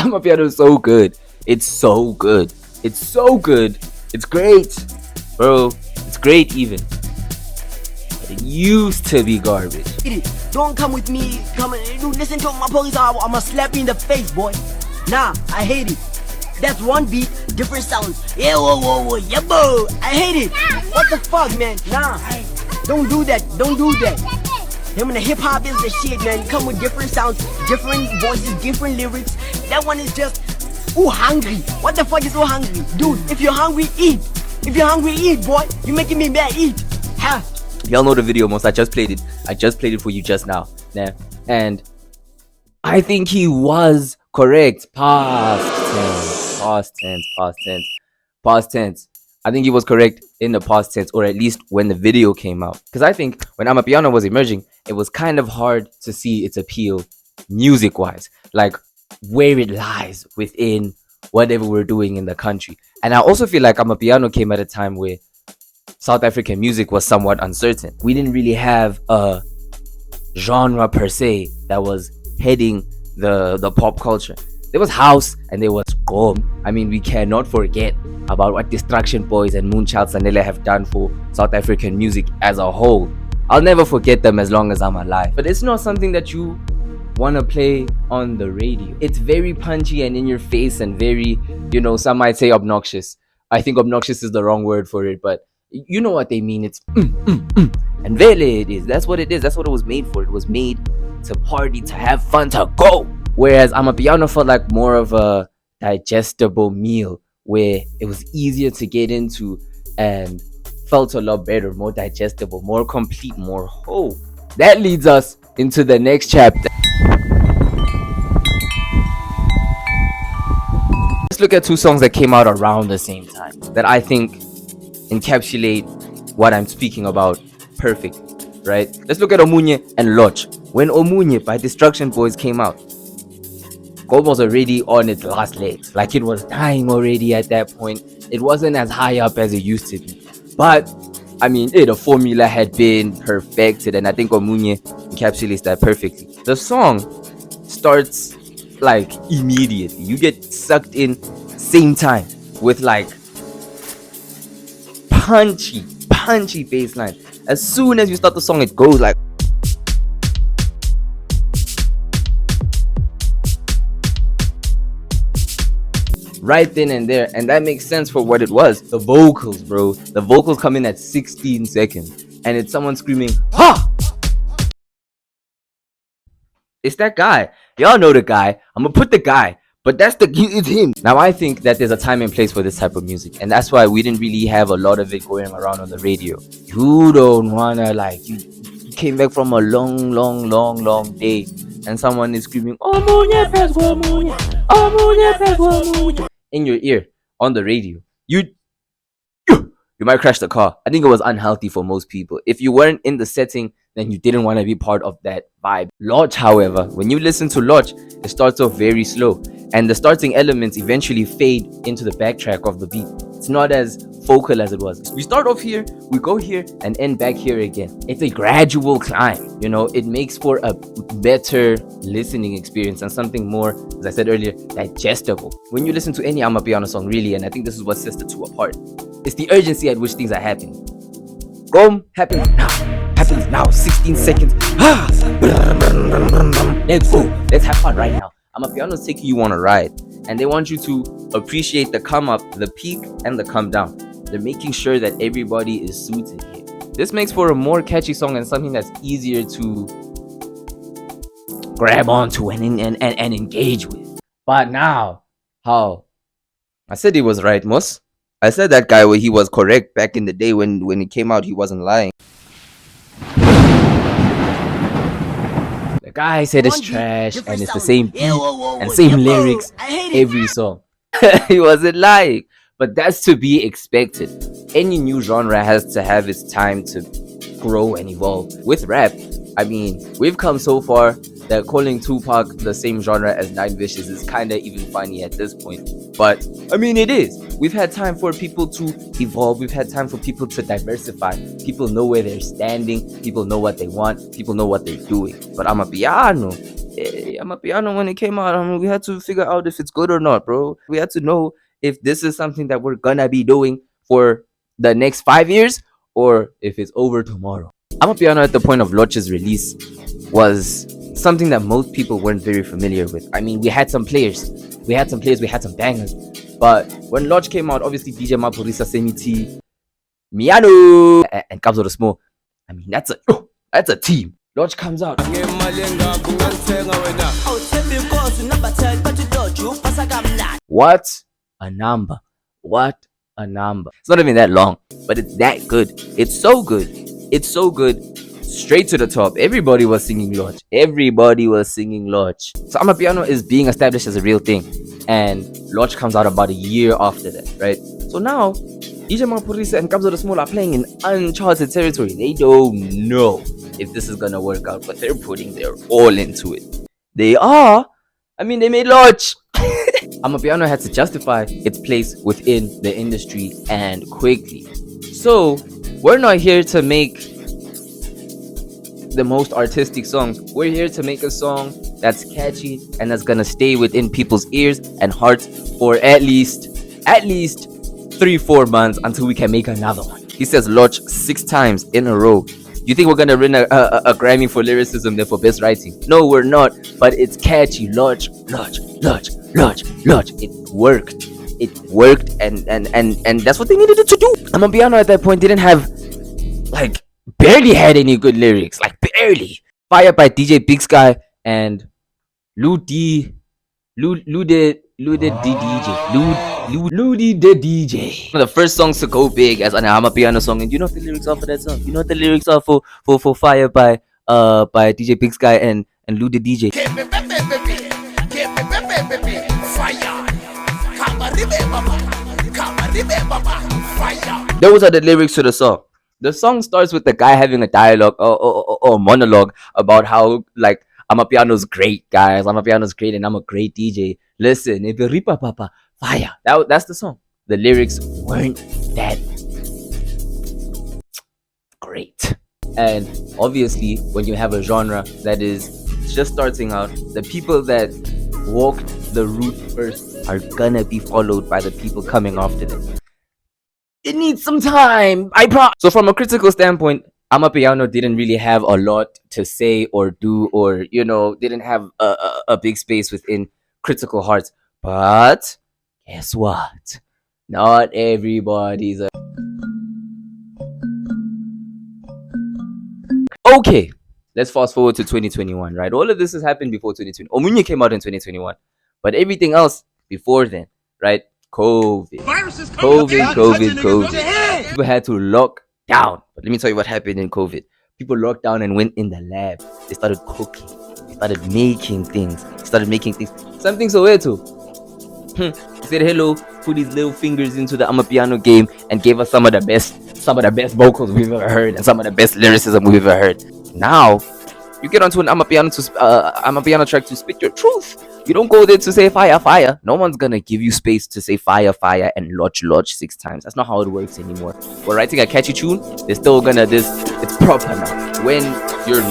Amapiano is so good. It's so good. It's so good. It's great, bro. It's great even. But it used to be garbage. Don't come with me. Come and listen to Maphorisa. I'ma slap you in the face, boy. Nah, I hate it. That's one beat, different sounds. Yeah, whoa, whoa, whoa, yeah, bro. I hate it. What the fuck, man? Nah, don't do that. Don't do that. Him and the hip hop is the shit, man. You come with different sounds, different voices, different lyrics. That one is just, ooh, hungry. What the fuck is ooh, hungry? Dude, if you're hungry, eat. If you're hungry, eat, boy. You're making me mad, eat. Ha. Y'all know the video most. I just played it. I just played it for you just now. Yeah. And I think he was correct. Past tense. I think he was correct in the past tense, or at least when the video came out. Because I think when Amapiano was emerging, it was kind of hard to see its appeal music-wise. Like, where it lies within whatever we're doing in the country. And I also feel like Amapiano came at a time where South African music was somewhat uncertain. We didn't really have a genre per se that was heading the pop culture. There was house and there was gqom. I mean, we cannot forget about what Destruction Boyz and Moonchild Sanelly have done for South African music as a whole. I'll never forget them as long as I'm alive. But it's not something that you want to play on the radio. It's very punchy and in your face and very, some might say obnoxious. I think obnoxious is the wrong word for it, but you know what they mean. It's and really it is. That's what it is. That's what it was made for. It was made to party, to have fun, to go. Whereas Amapiano felt like more of a digestible meal where it was easier to get into and felt a lot better, more digestible, more complete, more whole. That leads us into the next chapter. Let's look at two songs that came out around the same time that I think encapsulate what I'm speaking about perfectly, right? Let's look at Omunye and Loch. When Omunye by Destruction Boyz came out, gold was already on its last legs. Like, it was dying already at that point. It wasn't as high up as it used to be. But, I mean, the formula had been perfected, and I think Omunye encapsulates that perfectly. The song starts, like, immediately. You get sucked in same time with, like, punchy bass line. As soon as you start the song, it goes like, right then and there, and that makes sense for what it was. The vocals, bro. The vocals come in at 16 seconds, and it's someone screaming, "Ha!" It's that guy. Y'all know the guy. I'm gonna put the guy, but it's him. Now, I think that there's a time and place for this type of music, and that's why we didn't really have a lot of it going around on the radio. You don't wanna, like, you came back from a long day, and someone is screaming, "Omunye peswa munye, Omunye peswa munye," in your ear on the radio. You might crash the car. I think it was unhealthy for most people. If you weren't in the setting, then you didn't want to be part of that vibe. Loch, however, when you listen to Loch, it starts off very slow, and the starting elements eventually fade into the backtrack of the beat. It's not as vocal as it was. We start off here, we go here, and end back here again. It's a gradual climb, it makes for a better listening experience and something more, as I said earlier, digestible. When you listen to any Amapiano song, really, and I think this is what sets the two apart, it's the urgency at which things are happening. Boom, happens now, 16 seconds. Let's go, let's have fun right now. Amapiano's taking you on a ride, and they want you to appreciate the come up, the peak, and the come down. They're making sure that everybody is suited here. This makes for a more catchy song and something that's easier to grab onto and engage with. But now, how? I said he was right, Mus. I said that guy, he was correct back in the day when it came out, he wasn't lying. The guy said it's trash and it's the same beat and same lyrics every song. He wasn't lying. But that's to be expected. Any new genre has to have its time to grow and evolve. With rap, I mean, we've come so far that calling Tupac the same genre as Nine Vicious is kind of even funny at this point. But, I mean, it is. We've had time for people to evolve. We've had time for people to diversify. People know where they're standing. People know what they want. People know what they're doing. But Amapiano, Amapiano, when it came out, I mean, we had to figure out if it's good or not, bro. We had to know if this is something that we're gonna be doing for the next 5 years or if it's over tomorrow. Amapiano at the point of Loch's release was something that most people weren't very familiar with. I mean, we had some we had some bangers, but when Loch came out, obviously DJ Maphorisa, Semiti, Miano, and Kabza de Small. I mean, that's a team. Loch comes out. What a number. What a number. It's not even that long, but it's that good. It's so good. It's so good. Straight to the top. Everybody was singing Loch. Everybody was singing Loch. So Amapiano is being established as a real thing. And Loch comes out about a year after that, right? So now, DJ Maphorisa and Kabza de Small are playing in uncharted territory. They don't know if this is gonna work out, but they're putting their all into it. They are. I mean, they made Loch. Amapiano had to justify its place within the industry and quickly. So, we're not here to make the most artistic songs. We're here to make a song that's catchy and that's gonna stay within people's ears and hearts for at least 3-4 months until we can make another one. He says Loch 6 times in a row. You think we're gonna win a Grammy for lyricism then for best writing? No, we're not. But it's catchy. Loch. It worked. It worked, and that's what they needed it to do. Amapiano at that point didn't have, like, barely had any good lyrics. Like, barely. Fire by DJ Big Sky and Luudedejay. Luudedejay. One of the first songs to go big as an Amapiano song. And you know what the lyrics are for that song? You know what the lyrics are for Fire by DJ Big Sky and Luudedejay? Those are the lyrics to the song. The song starts with the guy having a dialogue or monologue about how, like, Amapiano's great, guys. Amapiano's great and I'm a great DJ. Listen, if you ripa papa, fire. That's the song. The lyrics weren't that great. And obviously, when you have a genre that is just starting out, the people that walked the route first are gonna be followed by the people coming after them. It needs some time, I promise. So from a critical standpoint, Amapiano didn't really have a lot to say or do, or, you know, didn't have a big space within critical hearts. But guess what? Not everybody's a... Okay, let's fast forward to 2021, right? All of this has happened before 2020. Omunye came out in 2021, but everything else before then, right? COVID. People had to lock down. But let me tell you what happened in COVID. People locked down and went in the lab. They started cooking. They started making things. Samthing Soweto. He said hello, put his little fingers into the Amapiano game and gave us some of the best vocals we've ever heard and some of the best lyricism we've ever heard. Now, you get onto an Amapiano track to spit your truth. You don't go there to say fire. No one's gonna give you space to say fire, and Loch 6 times. That's not how it works anymore. We're writing a catchy tune. They're still gonna this. It's proper now. When you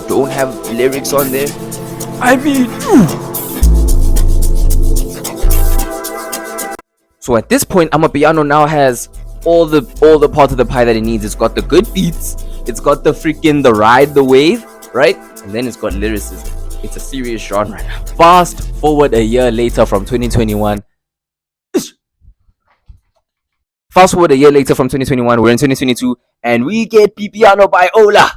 don't have lyrics on there, I mean. So at this point, Amapiano now has all the parts of the pie that it needs. It's got the good beats. It's got the ride the wave, right? And then it's got lyricism. It's a serious genre now. Fast forward a year later from 2021. We're in 2022, and we get Piano by Oluh.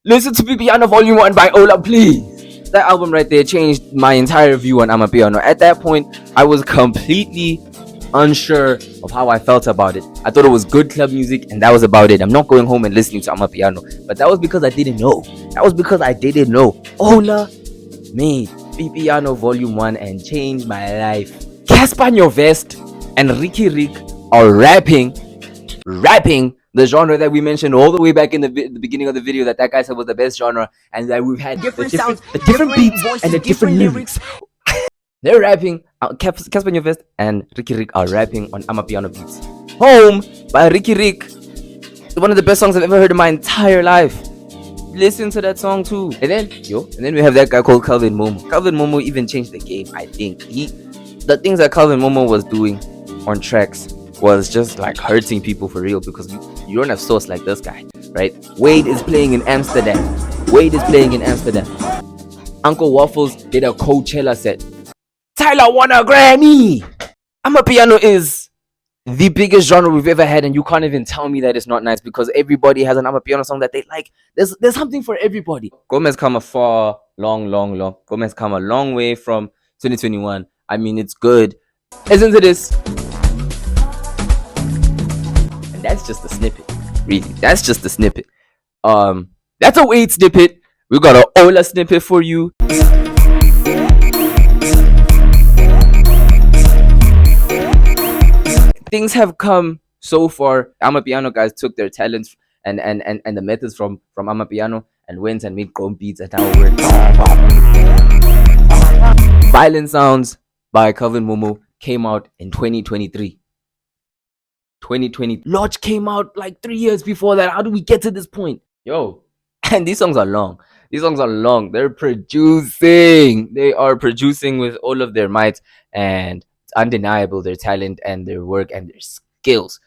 Listen to Piano Volume 1 by Oluh, please. That album right there changed my entire view on Amapiano. At that point, I was completely unsure of how I felt about it. I thought it was good club music, and that was about it. I'm not going home and listening to Amapiano. But that was because I didn't know. Oluh made Piano Volume 1 and changed my life. Cassper, Nyovest, and Ricky Rick are rapping the genre that we mentioned all the way back in the beginning of the video that guy said was the best genre, and that we've had different sounds, the different beats, voices, and the different lyrics. They're rapping. Cassper, Nyovest, and Ricky Rick are rapping on Amapiano beats. Home by Ricky Rick. One of the best songs I've ever heard in my entire life. listen to that song too. And then we have that guy called Kelvin Momo. Kelvin Momo even changed the game. I think the things that Kelvin Momo was doing on tracks was just like hurting people for real, because you don't have source like this guy, right? Wade is playing in Amsterdam. Uncle Waffles did a Coachella set. Tyla won a Grammy. Amapiano is the biggest genre we've ever had, and you can't even tell me that it's not nice, because everybody has an Amapiano song that they like. There's something for everybody. Gomez come a Gomez come a long way from 2021. I mean, it's good. Listen to this. And that's just a snippet. Really, that's just a snippet. That's a Wade snippet. We got an Oluh snippet for you. Things have come so far. Amapiano guys took their talents and the methods from Amapiano and went and made drum beats, and now we're Violent Sounds by Kelvin Momo came out in 2023. 2020. Lodge came out like 3 years before that. How do we get to this point? Yo. And these songs are long. They're producing. They are producing with all of their might, and it's undeniable, their talent and their work and their skills.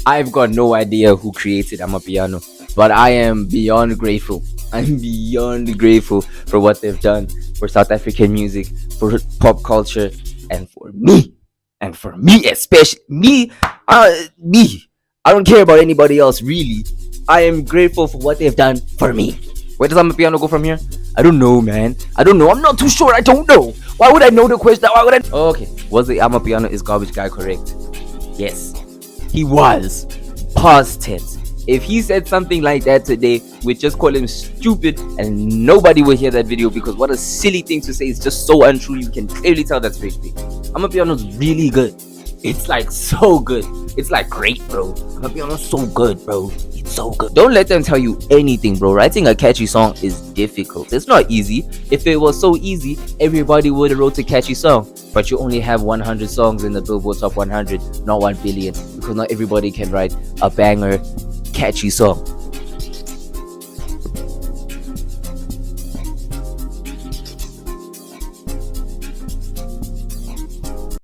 I've got no idea who created Amapiano, but I am beyond grateful. I'm beyond grateful for what they've done for South African music, for pop culture, and for me. And for me, especially me. I don't care about anybody else, really. I am grateful for what they've done for me. Where does Amapiano go from here? I don't know, man. I don't know. I'm not too sure. I don't know. Why would I know the question? Okay. Was the Amapiano is garbage guy correct? Yes. He was. Past tense. If he said something like that today, we'd just call him stupid and nobody will hear that video, because what a silly thing to say. It's just so untrue. You can clearly tell that's fake. Amapiano's really good. It's like so good. It's like great, bro. Amapiano's so good, bro. It's so good. Don't let them tell you anything, bro. Writing a catchy song is difficult. It's not easy. If it was so easy, everybody would have wrote a catchy song. But you only have 100 songs in the Billboard Top 100, not 1 billion, because not everybody can write a banger, catchy song.